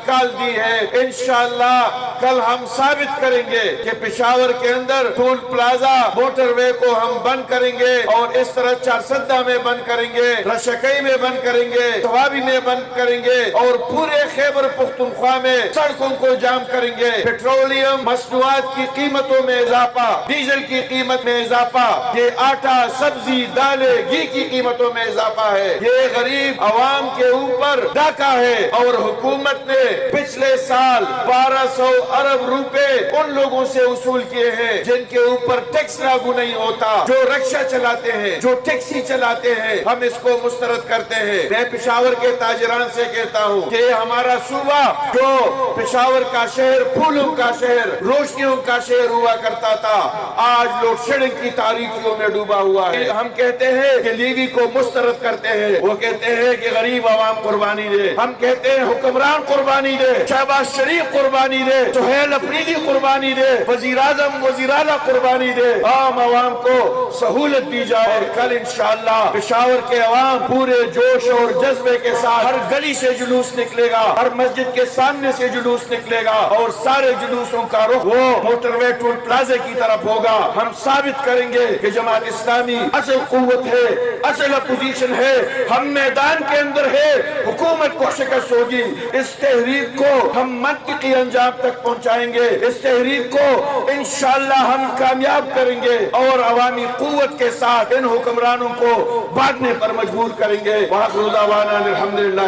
نکال دی ہے۔ انشاءاللہ کل ہم ثابت کریں گے کہ پشاور کے اندر ٹول پلازا موٹر وے کو ہم بند کریں گے، اور اس طرح چارسدہ میں بند کریں گے، رشکئی میں بند کریں گے، توابی میں بند کریں گے، اور پورے خیبر پختونخوا میں سڑکوں کو جام کریں گے۔ پیٹرولیم مصنوعات کی قیمتوں میں اضافہ، ڈیزل کی قیمت میں اضافہ، یہ آٹا، سبزی، دالیں، گھی کی قیمتوں میں اضافہ ہے، یہ غریب عوام کے اوپر ڈاکہ ہے۔ اور حکومت نے پچھلے سال 1200 ارب روپے ان لوگوں سے وصول کیے ہیں جن کے اوپر ٹیکس لاگو نہیں ہوتا، جو رکشہ چلاتے ہیں، جو ٹیکسی چلاتے ہیں، ہم اس کو مسترد کرتے ہیں۔ میں پشاور کے تاجران سے کہتا ہوں کہ ہمارا صوبہ جو پشاور کا شہر، پھولوں کا شہر، روشنیوں کا شہر ہوا کرتا تھا، آج لوڈ شیڈنگ کی تاریکیوں میں ڈوبا ہوا ہے۔ ہم کہتے ہیں کہ لیوی کو مسترد کرتے ہیں، وہ کہتے ہیں کہ غریب عوام قربانی دے، ہم کہتے ہیں حکمران قربانی دے، شہباز شریف قربانی دے، سہیل افریدی قربانی دے، وزیر اعظم وزیر اعلیٰ قربانی دے، عام عوام کو سہولت دی جائے۔ کل انشاءاللہ پشاور کے عوام پورے جوش اور جذبے کے ساتھ ہر گلی سے جلوس نکلے گا، ہر مسجد کے سامنے سے جلوس نکلے گا، اور سارے جلوسوں کا رخ وہ موٹر وے ٹول پلازے کی طرف ہوگا۔ ہم ثابت کریں گے کہ جماعت اسلامی اصل قوت ہے، اصل اپوزیشن ہے، ہم میدان کے اندر ہے، حکومت کو شکست ہوگی۔ اس تحریک کو ہم منطقی انجام تک پہنچائیں گے، اس تحریک کو انشاءاللہ ہم کامیاب کریں گے، اور عوامی قوت کے ساتھ ان حکمرانوں کو بھاگنے پر مجبور کریں گے۔ وآخر دعوانا الحمدللہ۔